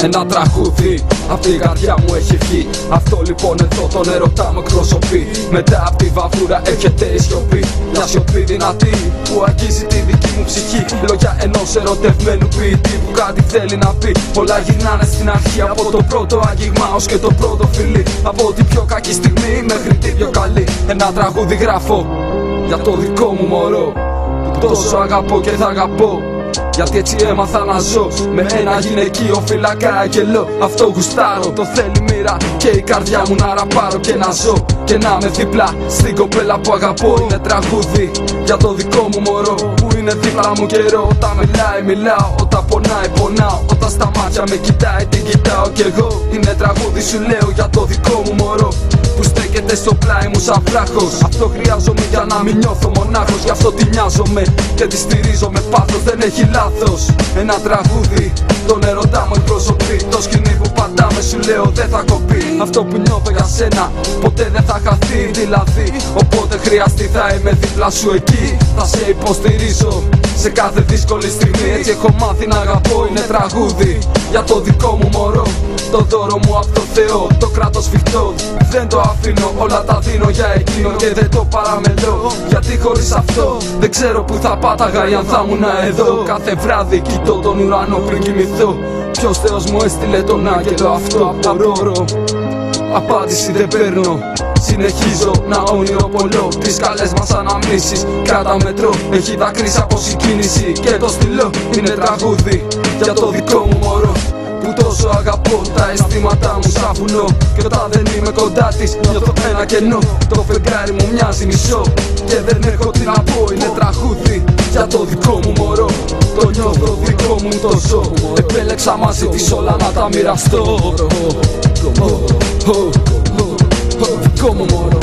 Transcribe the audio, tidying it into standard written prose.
ένα τραγούδι απ' την καρδιά μου έχει βγει. Αυτό λοιπόν εδώ τον ερωτά μου εκπροσωπεί. Μετά απ' τη βαβούρα έρχεται η σιωπή. Μια σιωπή δυνατή που αγγίζει τη δική μου ψυχή. Λόγια ενός ερωτευμένου ποιητή που κάτι θέλει να πει. Όλα γυρνάνε στην αρχή, από το πρώτο άγγιγμα ως και το πρώτο φιλί. Από την πιο κακή στιγμή μέχρι την πιο καλή. Ένα τραγούδι γράφω για το δικό μου μωρό που τόσο αγαπώ και θα αγαπώ. Γιατί έτσι έμαθα να ζω με ένα γυναικείο φυλακά αγγελό. Αυτό γουστάρω, το θέλει μοίρα και η καρδιά μου να ραπάρω και να ζω και να είμαι δίπλα στην κοπέλα που αγαπώ. Είναι τραγούδι για το δικό μου μωρό που είναι δίπλα μου καιρό. Όταν μιλάει μιλάω, όταν πονάει πονάω, όταν στα μάτια με κοιτάει την κοιτάω κι εγώ. Είναι τραγούδι σου λέω για το δικό μου μωρό που στέκεται στο πλάι μου σαν βράχος. Αυτό χρειάζομαι για να μην νιώθω μονάχος. Γι' αυτό τη νοιάζομαι και τη στηρίζω με πάθος, δεν έχει λάθος. Ένα τραγούδι τον ερωτά μου εκπροσωπεί. Το σκηνή που πατάμε σου λέω δεν θα κοπεί. Αυτό που νιώθω για σένα ποτέ δεν θα χαθεί. Δηλαδή όποτε χρειαστεί θα είμαι δίπλα σου εκεί. Θα σε υποστηρίζω σε κάθε δύσκολη στιγμή. Έτσι έχω μάθει να αγαπώ. Είναι τραγούδι για το δικό μου μωρό, το δώρο μου από το Θεό, το κράτος σφιχτό. Δεν το αφήνω, όλα τα δίνω για εκείνο και δεν το παραμελώ. Γιατί χωρίς αυτό δεν ξέρω που θα πάταγα ή αν θα ήμουν εδώ. Κάθε βράδυ κοιτώ τον ουρανό πριν κοιμηθώ. Ποιος Θεός μου έστειλε τον άγγελο αυτό? Απορώ, απάντηση δεν παίρνω. Συνεχίζω να όνειροπολώ τις καλές μας αναμνήσεις. Κράτα μετρό, έχει δακρύσει από συγκίνηση και το στυλό είναι τραγούδι για το δικό μου μωρό που τόσο αγαπώ. Τα αισθήματά μου σαν βουνό και όταν δεν είμαι κοντά της νιώθω ένα κενό. Το φεγγάρι μου μοιάζει μισό και δεν έχω τι να πω. Είναι τραγούδι για το δικό μου μωρό, το νιώθω δικό μου το ζω. Επέλεξα μαζί της όλα να τα μοιραστώ. Δικό μου μωρό.